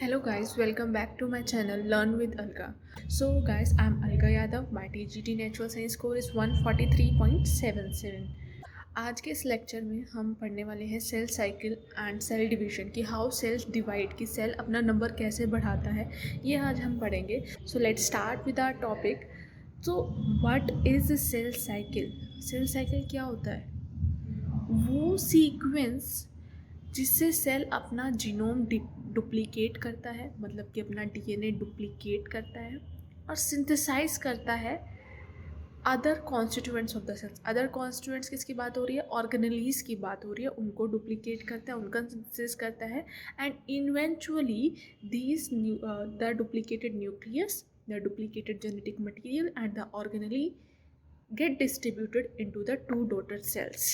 Hello guys, welcome back to my channel Learn with Alga. So guys, I'm Alga Yadav. My TGT Natural Science score is 143.77. आज के इस lecture में हम पढ़ने वाले हैं cell cycle and cell division कि हाउ सेल्स डिवाइड कि सेल अपना नंबर कैसे बढ़ाता है, ये आज हम पढ़ेंगे. So let's start with our topic. So what is cell cycle? Cell cycle क्या होता है? वो सीक्वेंस जिससे सेल अपना जीनोम डुप्लीकेट करता है, मतलब कि अपना डीएनए डुप्लीकेट करता है और सिंथेसाइज करता है other constituents of the cells. Other constituents किसकी बात हो रही है? ऑर्गेनेलीज की बात हो रही है. उनको डुप्लीकेट करता है, उनका सिंथेसिस करता है and eventually these the duplicated nucleus, the duplicated genetic material and the organelle get distributed into the two daughter cells.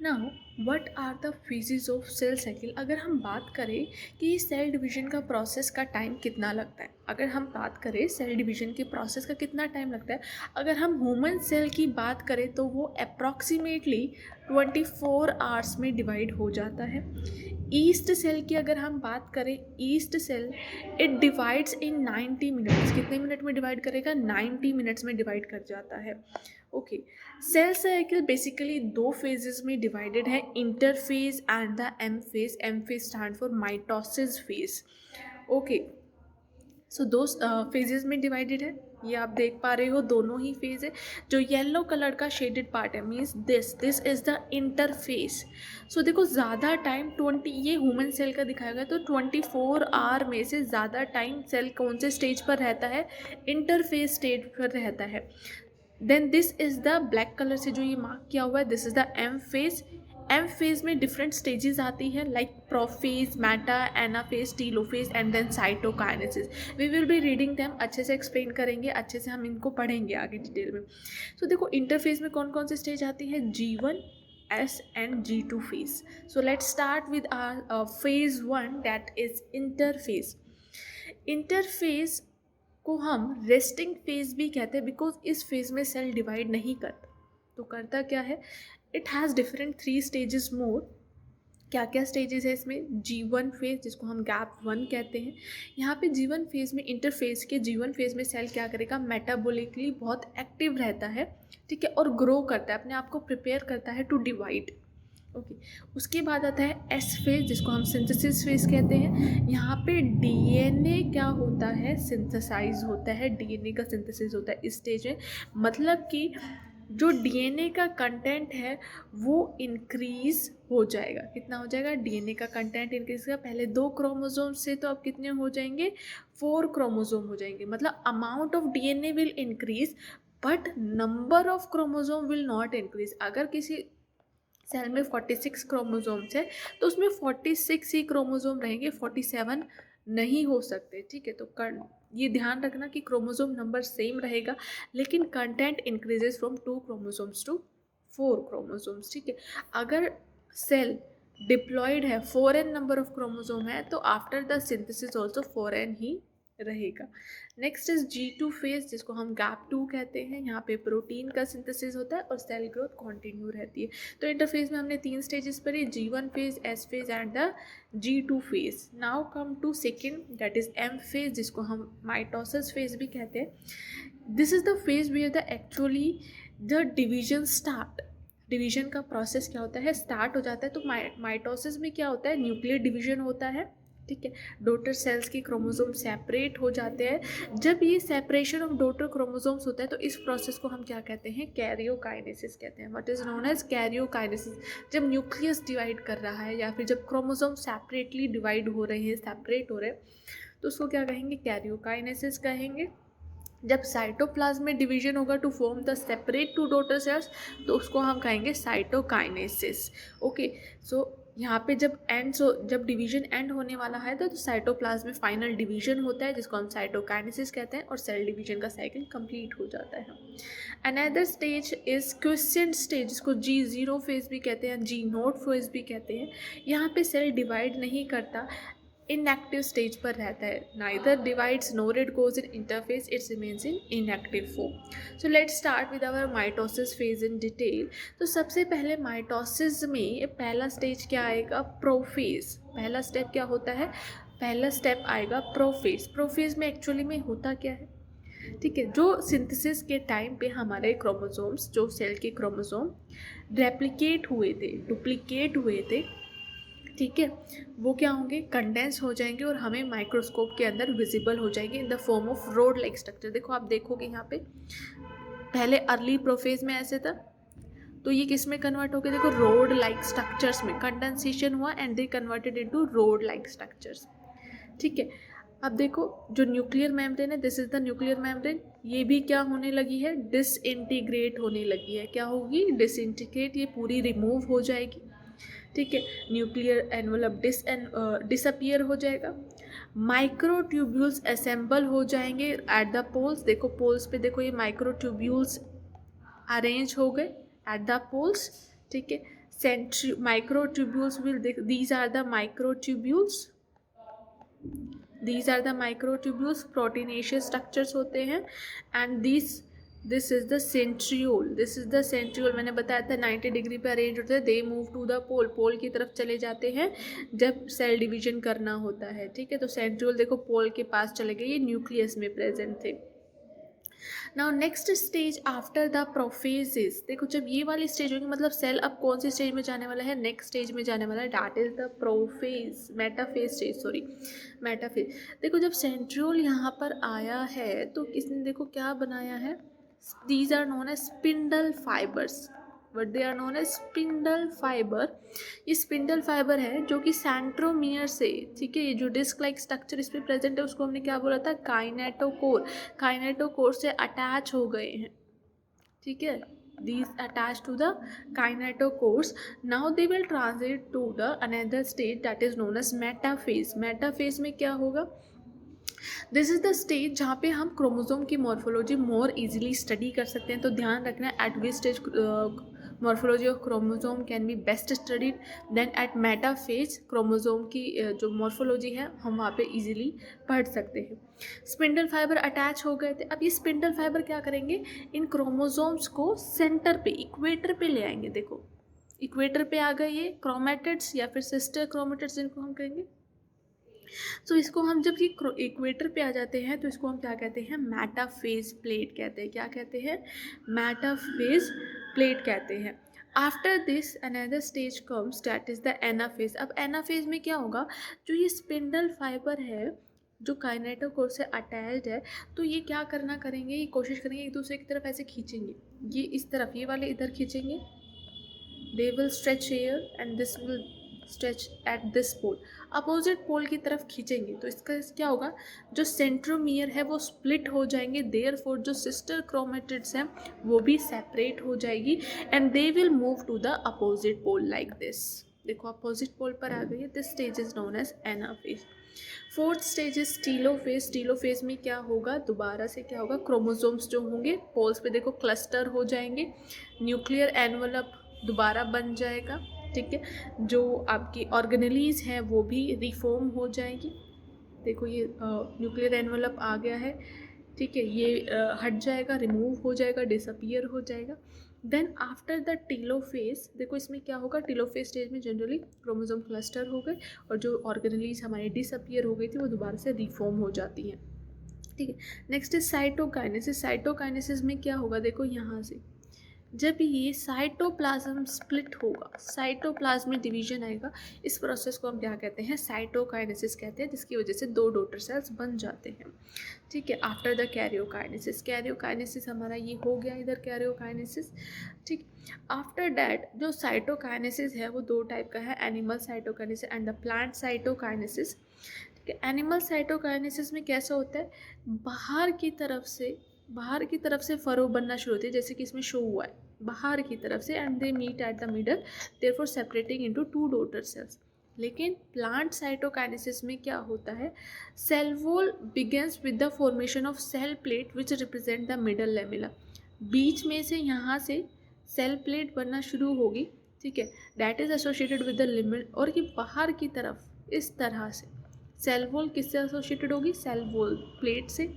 Now what are the phases of cell cycle? अगर हम बात करें कि सेल डिवीजन का process का time कितना लगता है, अगर हम बात करें सेल डिवीजन के प्रोसेस का कितना टाइम लगता है, अगर हम ह्यूमन सेल की बात करें तो वो अप्रॉक्सीमेटली 24 आवर्स में डिवाइड हो जाता है. ईस्ट सेल की अगर हम बात करें, yeast cell it divides in 90 minutes. कितने मिनट में डिवाइड करेगा? 90 मिनट्स में डिवाइड कर जाता है. ओके, सेल साइकिल बेसिकली दो फेजेस में डिवाइडेड है, interphase and the M phase. M phase stand for mitosis phase. Okay, so दो फेजेस में डिवाइडेड है. ये आप देख पा रहे हो, दोनों ही फेज है. जो येलो कलर का शेडेड पार्ट है means this is the interface. So देखो ज़्यादा टाइम 20, ये ह्यूमन सेल का दिखाया गया तो 24 आवर में से ज़्यादा टाइम सेल कौन से स्टेज पर रहता है? इंटरफेस स्टेज पर रहता है. Then this is the black colour से जो ये मार्क किया हुआ है, this is the M phase. M phase में डिफरेंट स्टेजेस आती हैं like prophase, meta, anaphase, telophase and then cytokinesis. We will be reading them, अच्छे से एक्सप्लेन करेंगे, अच्छे से हम इनको पढ़ेंगे आगे डिटेल में. सो देखो इंटरफेज में कौन कौन से स्टेज आती है? G1, S and G2 phase. So let's start with our phase 1, that is interphase. Interphase को हम रेस्टिंग फेज भी कहते हैं बिकॉज इस फेज में सेल डिवाइड नहीं करता. तो करता क्या है? इट हैज़ डिफरेंट 3 स्टेजेस मोर. क्या क्या स्टेजेस है इसमें? G1 फेज जिसको हम गैप 1 कहते हैं. यहाँ पे G1 फेज में, इंटरफेज के G1 फेज में सेल क्या करेगा? मेटाबॉलिकली बहुत एक्टिव रहता है, ठीक है, और ग्रो करता है, अपने आप को प्रिपेयर करता है टू डिवाइड. ओके, उसके बाद आता है एस फेज जिसको हम सिंथेसिस फेज कहते हैं. यहाँ पे डीएनए क्या होता है? सिंथेसाइज होता है, डीएनए का सिंथेसिस होता है इस स्टेज में. मतलब कि जो डीएनए का कंटेंट है वो इंक्रीज हो जाएगा. कितना हो जाएगा? डीएनए का कंटेंट इंक्रीज का. पहले 2 क्रोमोसोम से तो अब कितने हो जाएंगे? 4 क्रोमोसोम हो जाएंगे. मतलब amount of DNA will increase but number of chromosome will not increase. अगर किसी सेल में 46 क्रोमोसोम्स है तो उसमें 46 ही क्रोमोसोम रहेंगे, 47 नहीं हो सकते, ठीक है. तो ये ध्यान रखना कि क्रोमोसोम नंबर सेम रहेगा लेकिन content increases from 2 chromosomes to 4 chromosomes, ठीक है. अगर सेल डिप्लॉयड है, 4n नंबर ऑफ क्रोमोसोम है, तो after the synthesis also 4n ही रहेगा. नेक्स्ट इज G2 फेज जिसको हम गैप 2 कहते हैं. यहाँ पे प्रोटीन का सिंथेसिस होता है और सेल ग्रोथ कंटिन्यू रहती है. तो इंटरफेज में हमने 3 स्टेजेस पर ही, G1 phase, S phase and the G2 phase. Now come to second, that is M phase जिसको हम माइटोसिस फेज भी कहते हैं. This is the phase where the actually the division start. Division का प्रोसेस क्या होता है? स्टार्ट हो जाता है. तो माइटोसिस में क्या होता है? न्यूक्लियर डिवीजन होता है, ठीक है. डॉटर सेल्स की क्रोमोसोम सेपरेट हो जाते हैं. जब ये सेपरेशन ऑफ डॉटर क्रोमोसोम्स होता है तो इस प्रोसेस को हम क्या कहते हैं? कैरियोकाइनेसिस कहते हैं. What is known as karyokinesis? जब न्यूक्लियस डिवाइड कर रहा है या फिर जब क्रोमोसोम सेपरेटली डिवाइड हो रहे हैं, सेपरेट हो रहे हैं, तो उसको क्या कहेंगे? कैरियोकाइनेसिस कहेंगे. जब साइटोप्लाज्म में डिवीजन होगा to form the separate 2 daughter cells तो उसको हम कहेंगे साइटोकाइनेसिस. ओके, सो यहाँ पे जब डिवीजन एंड होने वाला है तो साइटोप्लाज्म में फाइनल डिवीजन होता है जिसको हम साइटोकाइनेसिस कहते हैं और सेल डिवीजन का साइकिल कंप्लीट हो जाता है. Another stage is quiescent stage जिसको G0 फेज भी कहते हैं, G0 फेज भी कहते हैं. यहाँ पे सेल डिवाइड नहीं करता, इनएक्टिव स्टेज पर रहता है. Neither divides nor it goes in interphase, it's remains in inactive form. So let's start with our mitosis phase in detail. तो सबसे पहले माइटोसिस में पहला स्टेज क्या आएगा? प्रोफेज. पहला स्टेप क्या होता है? पहला स्टेप आएगा प्रोफेज। प्रोफेज में एक्चुअली में होता क्या है, ठीक है, जो सिंथेसिस के टाइम पे हमारे क्रोमोसोम्स, जो सेल के क्रोमोसोम रेप्लिकेट हुए थे, डुप्लीकेट हुए थे, ठीक है, वो क्या होंगे, कंडेंस हो जाएंगे और हमें माइक्रोस्कोप के अंदर विजिबल हो जाएंगे in the form of road like structure. देखो आप देखोगे यहाँ पे पहले अर्ली प्रोफेज में ऐसे था, तो ये किस में कन्वर्ट हो गया, देखो रोड लाइक स्ट्रक्चर्स में कंडेंसेशन हुआ and they converted into road like structures, ठीक है। अब देखो जो न्यूक्लियर मेम्ब्रेन है, this is the nuclear membrane, ये भी क्या होने लगी है, डिसइंटीग्रेट होने लगी है। क्या होगी, डिसइंटीग्रेट, ये पूरी रिमूव हो जाएगी, ठीक है। न्यूक्लियर एनवलप डिसअपियर हो जाएगा। माइक्रोट्यूब्यूल्स असेंबल हो जाएंगे एट द पोल्स। देखो पोल्स पे देखो ये माइक्रोट्यूब्यूल्स अरेंज हो गए एट द पोल्स, ठीक है। Microtubules will, these are the microtubules, these are the microtubules, proteinaceous structures होते हैं and this is the centriole, this is the centriole, मैंने बताया था 90 डिग्री पे अरेंज होते हैं, दे मूव टू द पोल, पोल की तरफ चले जाते हैं जब सेल डिवीजन करना होता है, ठीक है। तो सेंट्रियोल देखो पोल के पास चले गए, ये न्यूक्लियस में प्रेजेंट थे। Now next stage after the prophases, देखो जब ये वाली स्टेज होगी मतलब सेल अब कौन सी स्टेज में जाने वाला है, नेक्स्ट स्टेज में जाने वाला है, that is the prophase, metaphase stage, sorry metaphase. देखो जब सेंट्रियोल यहाँ पर आया है तो इसने देखो क्या बनाया है, these are known as spindle fibres, but they are known as spindle fibre. ये स्पिंडल फाइबर है जो कि सेंट्रोमियर से, ठीक है, ये जो डिस्क लाइक स्ट्रक्चर इस पर प्रेजेंट है उसको हमने क्या बोला था, काइनेटोकोर, काइनेटोकोर से अटैच हो गए हैं, ठीक है, these attached to the kinetocores. Now they will transit to the another stage that is known as metaphase. metaphase में क्या होगा, दिस इज द स्टेज जहाँ पे हम क्रोमोसोम की मॉर्फोलॉजी मोर इजीली स्टडी कर सकते हैं। तो ध्यान रखना at which stage morphology of chromosome can be best studied, then at metaphase chromosome की जो मॉर्फोलॉजी है हम वहाँ पे इजीली पढ़ सकते हैं। स्पिंडल फाइबर अटैच हो गए थे, अब ये स्पिंडल फाइबर क्या करेंगे, इन क्रोमोसोम्स को सेंटर पे, इक्वेटर पे ले आएंगे। देखो इक्वेटर पे आ गए ये क्रोमेटिड्स या फिर सिस्टर क्रोमेटिड्स जिनको हम कहेंगे। तो इसको हम जब ये इक्वेटर पे आ जाते हैं तो इसको हम क्या कहते हैं, मेटाफेज प्लेट कहते हैं। क्या कहते हैं, मेटाफेज प्लेट कहते हैं। After this another stage comes that is the anaphase. अब एनाफेज में क्या होगा, जो ये स्पिंडल फाइबर है जो काइनेटोकोर से अटैच्ड है, तो ये क्या करना करेंगे, ये कोशिश करेंगे एक दूसरे की तरफ ऐसे खींचेंगे, ये इस तरफ, ये वाले इधर खींचेंगे, they will stretch here and this will stretch at this pole, opposite pole की तरफ खींचेंगे। तो इसका क्या होगा, जो सेंट्रोमियर है वो स्प्लिट हो जाएंगे, देयरफॉर जो सिस्टर क्रोमेटिड्स हैं वो भी सेपरेट हो जाएगी and they will move to the opposite pole like this. देखो अपोजिट पोल पर आ गई है, this stage is known as anaphase. Fourth stage is telophase. Telophase में क्या होगा, दोबारा से क्या होगा, क्रोमोसोम्स जो होंगे पोल्स पे देखो क्लस्टर हो जाएंगे, न्यूक्लियर एनवलप दोबारा बन जाएगा, ठीक है, जो आपकी ऑर्गेनेलीज हैं वो भी रिफॉर्म हो जाएगी। देखो ये न्यूक्लियर एनवलप आ गया है, ठीक है, ये हट जाएगा, रिमूव हो जाएगा, डिसअपियर हो जाएगा। देन आफ्टर द टीलोफेज, देखो इसमें क्या होगा, टीलोफेज स्टेज में जनरली क्रोमोसोम क्लस्टर हो गए और जो ऑर्गेनेलीज हमारी डिसअपियर हो गई थी वो दोबारा से रिफॉर्म हो जाती हैं, ठीक है। Next is cytokinesis. साइटोकाइनेसिस में क्या होगा, देखो यहाँ से जब ये साइटोप्लाज्म स्प्लिट होगा, साइटोप्लाज्मिक डिवीजन आएगा, इस प्रोसेस को हम क्या कहते हैं, साइटोकाइनेसिस कहते हैं, जिसकी वजह से 2 डॉटर सेल्स बन जाते हैं, ठीक है। आफ्टर द कैरियोकाइनेसिस, कैरियोकाइनेसिस हमारा ये हो गया इधर कैरियोकाइनेसिस, ठीक। आफ्टर डैट जो साइटोकाइनेसिस है वो 2 टाइप का है, animal cytokinesis and the plant cytokinesis, ठीक है। एनिमल साइटोकाइनेसिस में कैसा होता है, बाहर की तरफ से फरो बनना शुरू होती है, जैसे कि इसमें शो हुआ है बाहर की तरफ से, and they meet at the middle, therefore separating into 2 daughter cells. लेकिन प्लांट साइटोकाइनेसिस में क्या होता है, cell wall begins with the formation of cell plate which represent the middle lamella. बीच में से यहाँ से सेल प्लेट बनना शुरू होगी, ठीक है, that is associated with the limit, और ये बाहर की तरफ इस तरह से सेल वॉल किससे एसोसिएटेड होगी, सेल वॉल प्लेट से।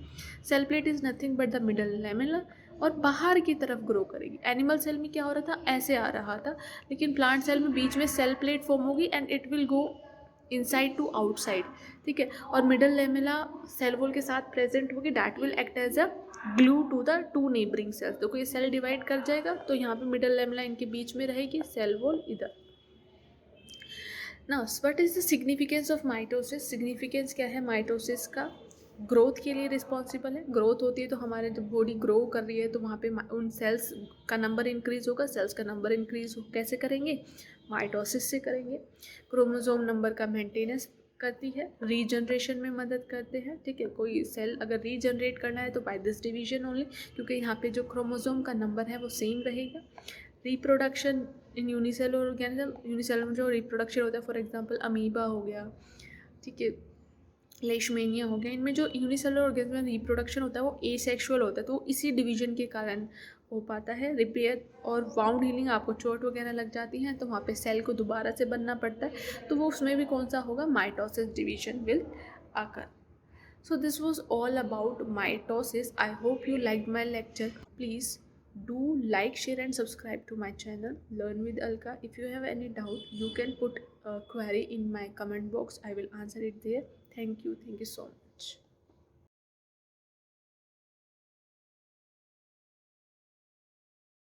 Cell plate is nothing but the middle lamella, और बाहर की तरफ ग्रो करेगी। एनिमल सेल में क्या हो रहा था, ऐसे आ रहा था, लेकिन प्लांट सेल में बीच में सेल प्लेट फॉर्म होगी and it will go inside to outside, ठीक है। और मिडल लेमेला सेल वॉल के साथ प्रेजेंट होगी, that will act as a glue to the two neighbouring cells. देखो ये सेल डिवाइड कर जाएगा तो यहाँ पे मिडल लेमेला इनके बीच में रहेगी, सेल वॉल इधर। ना what is the significance of mitosis? Significance क्या है माइटोसिस का? ग्रोथ के लिए रिस्पॉन्सिबल है। ग्रोथ होती है तो हमारे जब बॉडी ग्रो कर रही है तो वहाँ पे उन सेल्स का नंबर इंक्रीज होगा। सेल्स का नंबर इंक्रीज कैसे करेंगे? माइटोसिस से करेंगे। क्रोमोसोम नंबर का मेंटेनेंस करती है, रीजनरेशन में मदद करते हैं, ठीक है। कोई सेल अगर रीजनरेट करना है तो बाय दिस डिवीजन ओनली, क्योंकि यहाँ पे जो क्रोमोसोम का नंबर है वो सेम रहेगा। Reproduction in unicellular organism, unicellular में जो रिप्रोडक्शन होता है, फॉर एग्जांपल अमीबा हो गया, ठीक है, लेशमेनिया हो गया, इनमें जो यूनिसेलुलर ऑर्गेनिज्म में रिप्रोडक्शन होता है वो एसेक्सुअल होता है, तो इसी डिवीजन के कारण हो पाता है। रिपेयर और वाउंड हीलिंग, आपको चोट वगैरह लग जाती हैं तो वहाँ पे सेल को दोबारा से बनना पड़ता है, तो वो उसमें भी कौन सा होगा? माइटोसिस डिवीजन विल आकर। So this was all about mitosis. I hope you liked my lecture. Please do like, share and subscribe to my channel Learn with Alka. If you have any doubt, you can put a query in my comment box. I will answer it there. Thank you so much.